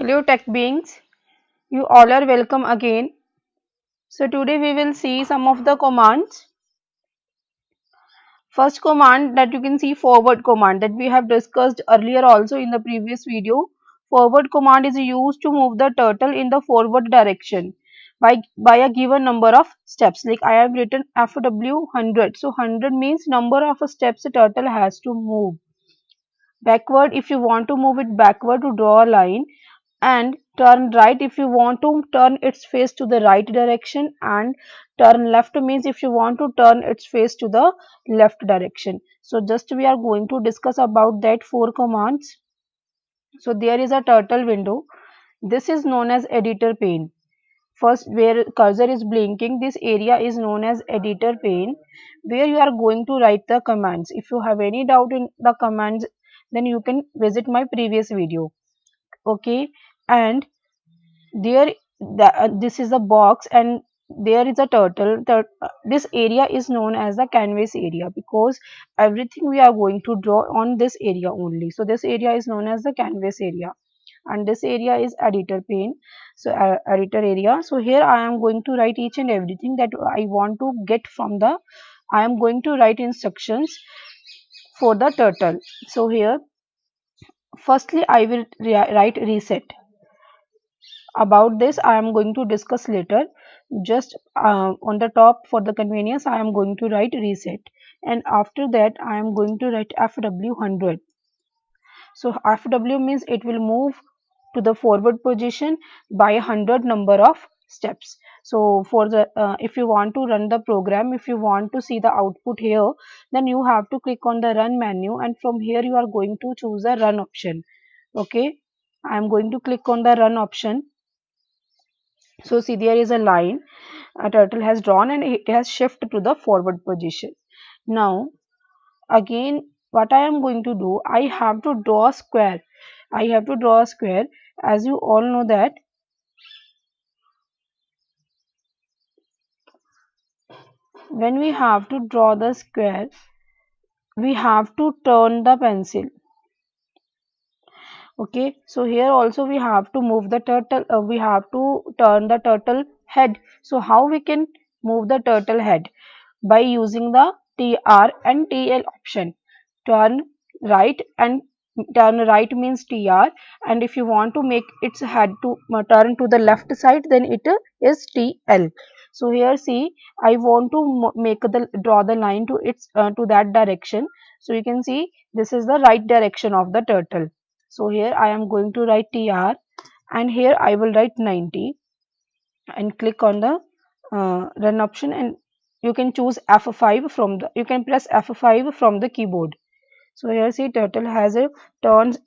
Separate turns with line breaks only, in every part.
Hello tech beings, you all are welcome again. So today we will see some of the commands. First command that you can see, forward command, that we have discussed earlier also in the previous video. Forward command is used to move the turtle in the forward direction by a given number of steps. Like I have written FW 100. So 100 means number of steps a turtle has to move. Backward, if you want to move it backward, to draw a line, and turn right if you want to turn its face to the right direction, and turn left means if you want to turn its face to the left direction. So just we are going to discuss about that four commands. So there is a turtle window. This is known as editor pane. First, where cursor is blinking, this area is known as editor pane, where you are going to write the commands. If you have any doubt in the commands, then you can visit my previous video. Okay, and there this is a box, and there is a turtle. This area is known as the canvas area because everything we are going to draw on this area only. So this area is known as the canvas area, and this area is editor pane. So editor area. So here I am going to write each and everything that I want to get from the, I am going to write instructions for the turtle. So here firstly I will write reset. About this I am going to discuss later. Just on the top, for the convenience, I am going to write reset, and after that I am going to write FW 100. So FW means it will move to the forward position by 100 number of steps. So for the if you want to run the program, if you want to see the output here, then you have to click on the run menu, and from here you are going to choose the run option. Okay, I am going to click on the run option. So see, there is a line a turtle has drawn, and it has shifted to the forward position. Now again, what I am going to do, I have to draw a square. I have to draw a square. As you all know that when we have to draw the square, we have to turn the pencil. Okay, so here also we have to move the turtle, we have to turn the turtle head. So how we can move the turtle head? By using the TR and TL option. Turn right, and turn right means TR, and if you want to make its head to turn to the left side, then it is TL. So here see, I want to make the draw the line to its to that direction. So you can see this is the right direction of the turtle. So here I am going to write TR, and here I will write 90, and click on the run option, and you can choose F5 from the, you can press F5 from the keyboard. So here see, turtle has a turned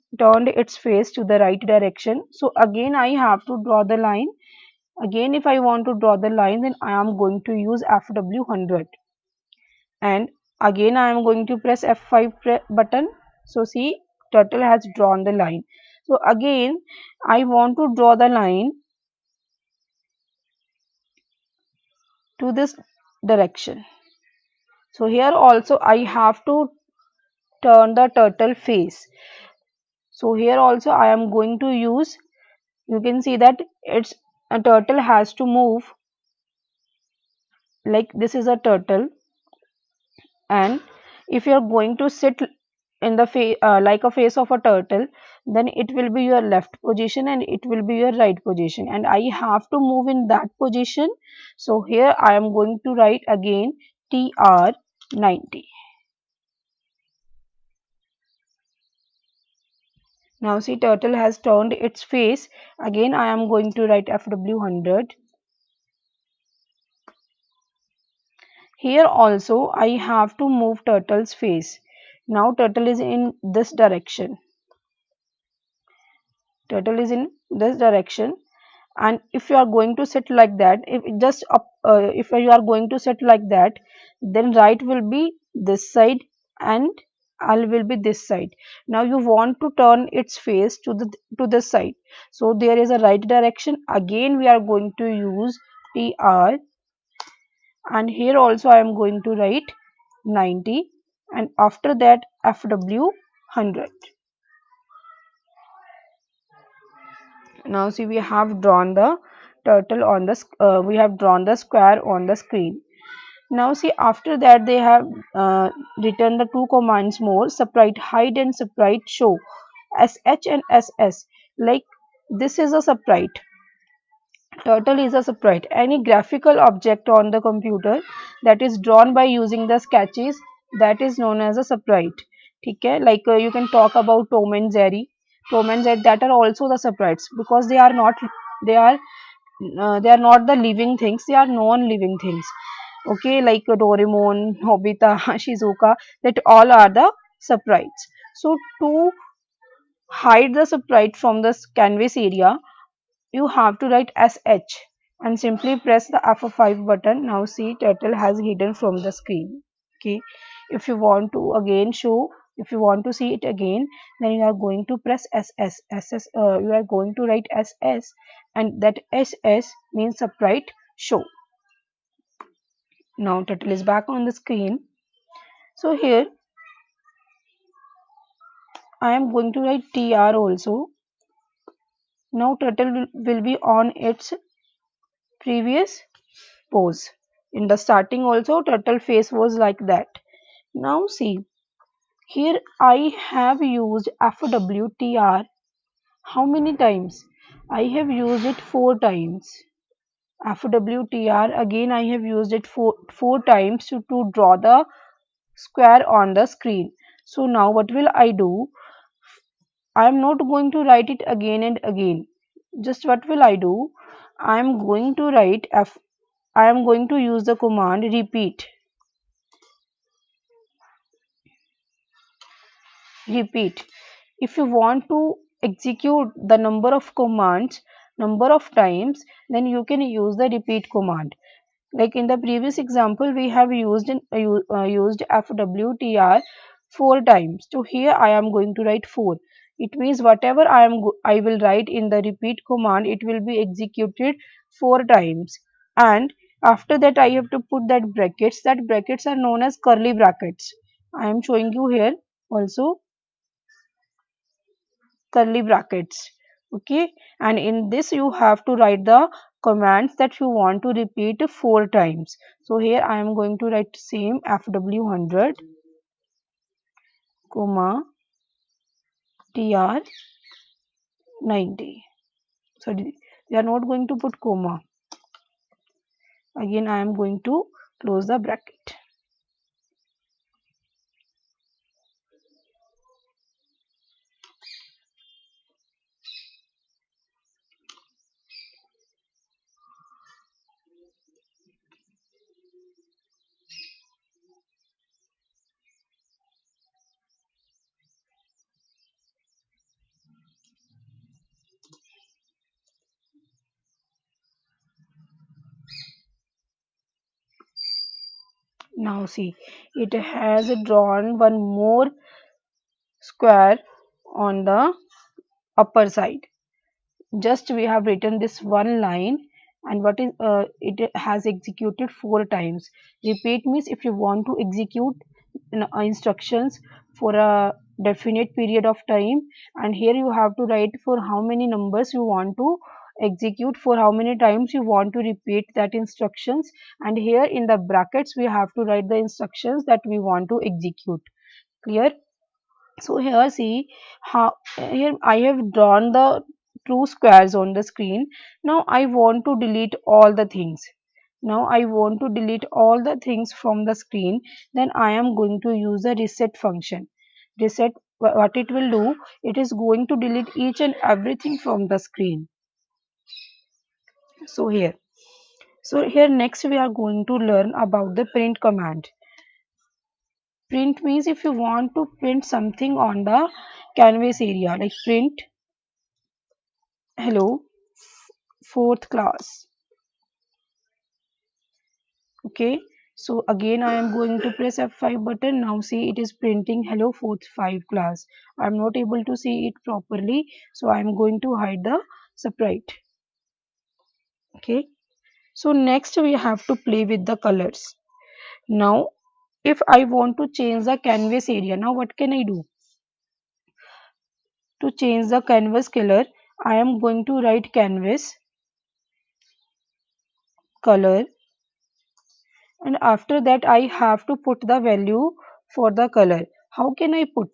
its face to the right direction. So again I have to draw the line. Again, if I want to draw the line, then I am going to use FW 100, and again I am going to press F5 button. So see, turtle has drawn the line. So again I want to draw the line to this direction. So here also I have to turn the turtle face. So here also I am going to use, you can see that it's a turtle has to move, like this is a turtle, and if you are going to sit in the face like a face of a turtle, then it will be your left position and it will be your right position, and I have to move in that position. So here I am going to write again TR 90. Now see, turtle has turned its face. Again I am going to write FW 100. Here also I have to move turtle's face. Now turtle is in this direction. Turtle is in this direction, and if you are going to sit like that, if it just up, if you are going to sit like that, then right will be this side and L will be this side. Now you want to turn its face to this side. So there is a right direction. Again we are going to use TR, and here also I am going to write 90, and after that FW 100. Now see, we have drawn the turtle on the we have drawn the square on the screen. Now see, after that they have written the two commands more: sprite hide and sprite show, sh and ss. Like, this is a sprite, turtle is a sprite. Any graphical object on the computer that is drawn by using the sketches, that is known as a sprite. ठीक है, like you can talk about Tom and Jerry, that are also the sprites, because they are they are not the living things, they are non-living things. Okay, like Doraemon, Nobita, Shizuka, that all are the sprites. So to hide the sprite from the canvas area, you have to write sh and simply press the F5 button. Now see, turtle has hidden from the screen. Okay, if you want to again show, if you want to see it again, then you are going to press ss, you are going to write ss, and that ss means sprite show. Now turtle is back on the screen. So here I am going to write tr also. Now turtle will be on its previous pose. In the starting also, turtle face was like that. Now see, here I have used FWTR. How many times? I have used it 4 times. FWTR, again I have used it four times to draw the square on the screen. So now what will I do? I am not going to write it again and again. Just what will I do? I am going to write I am going to use the command repeat. Repeat. If you want to execute the number of commands number of times, then you can use the repeat command. Like in the previous example, we have used fwtr 4 times. So here I am going to write 4. It means whatever I will write in the repeat command, it will be executed 4 times. And after that I have to put that brackets. That brackets are known as curly brackets. I am showing you here also curly brackets. Okay, and in this you have to write the commands that you want to repeat 4 times. So here I am going to write same fw100 comma tr90. So they are not going to put comma. Again I am going to close the bracket. Now see, it has drawn one more square on the upper side. Just we have written this one line, and what is it has executed 4 times. Repeat means if you want to execute instructions for a definite period of time, and here you have to write for how many numbers you want to execute, for how many times you want to repeat that instructions, and here in the brackets we have to write the instructions that we want to execute. Clear? So here see how here I have drawn the two squares on the screen. Now I want to delete all the things. Now I want to delete all the things from the screen. Then I am going to use the reset function. Reset, what it will do, it is going to delete each and everything from the screen. So here next we are going to learn about the print command. Print means if you want to print something on the canvas area, like print hello fourth class. Okay, so again I am going to press F5 button. Now see, it is printing hello fourth 5 class. I am not able to see it properly, so I am going to hide the sprite. Okay, so next we have to play with the colors. Now if I want to change the canvas area, now what can I do? To change the canvas color, I am going to write canvas color, and after that I have to put the value for the color. How can I put?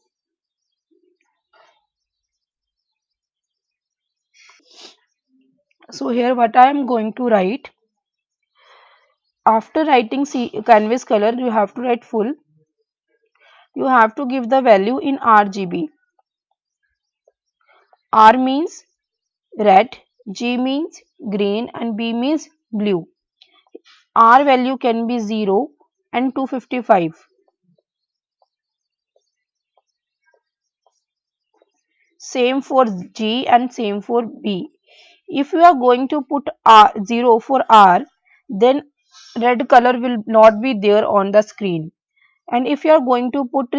So here what I am going to write, after writing canvas color, you have to write full. You have to give the value in RGB. R means red, G means green, and B means blue. R value can be 0 and 255. Same for G and same for B. If you are going to put R, 0 for R, then red color will not be there on the screen. And if you are going to put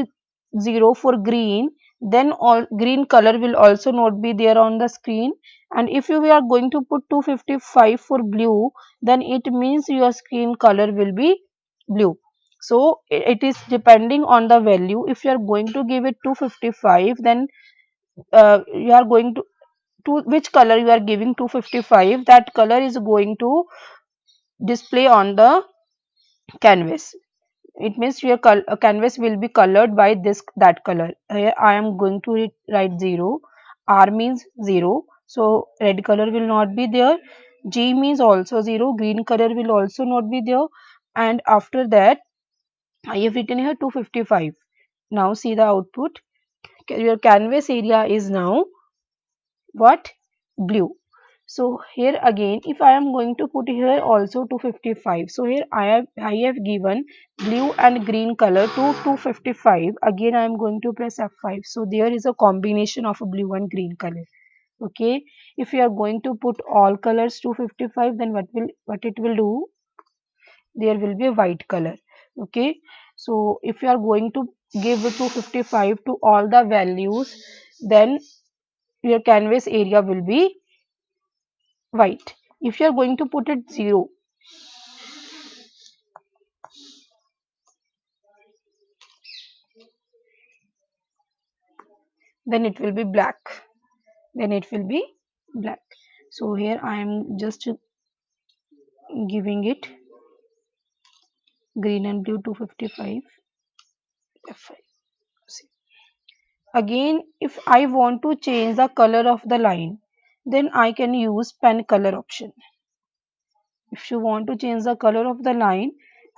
0 for green, then all green color will also not be there on the screen. And if you are going to put 255 for blue, then it means your screen color will be blue. So it is depending on the value. If you are going to give it 255, then you are going to which color you are giving 255, that color is going to display on the canvas. It means your canvas will be colored by this that color. Here I am going to write 0. R means 0, so red color will not be there. G means also 0, green color will also not be there. And after that I have written here 255. Now see the output. Your canvas area is now what? Blue. So here again, if I am going to put here also 255, so here I have given blue and green color to 255. Again I am going to press F5. So there is a combination of a blue and green color. Okay, if you are going to put all colors 255, then what it will do? There will be a white color. Okay, so if you are going to give 255 to all the values, then your canvas area will be white. If you are going to put it 0, then it will be black. Then it will be black. So here I am just giving it green and blue 255 F5. See. Again, if I want to change the color of the line, then I can use pen color option. If you want to change the color of the line,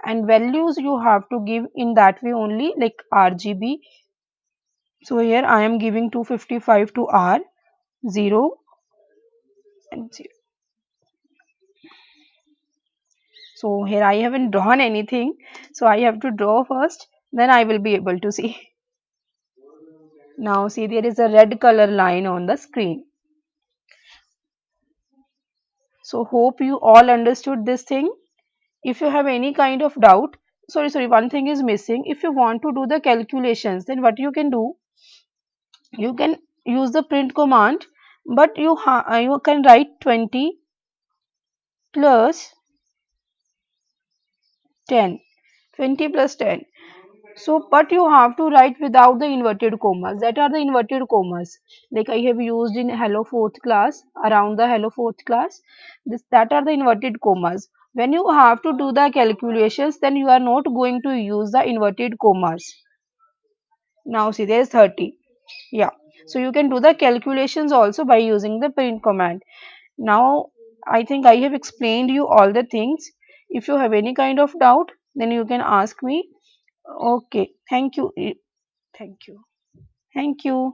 and values you have to give in that way only, like RGB. So here I am giving 255 to R, 0 and 0. So here I haven't drawn anything, so I have to draw first, then I will be able to see. Now see, there is a red color line on the screen. So hope you all understood this thing. If you have any kind of doubt, sorry, one thing is missing. If you want to do the calculations, then what you can do? You can use the print command, but you can write 20 plus 10. 20 plus 10. So, but you have to write without the inverted commas. That are the inverted commas. Like I have used in Hello 4th class, around the Hello 4th class. That are the inverted commas. When you have to do the calculations, then you are not going to use the inverted commas. Now see, there is 30. Yeah. So you can do the calculations also by using the print command. Now, I think I have explained you all the things. If you have any kind of doubt, then you can ask me. Okay. Thank you. Thank you. Thank you.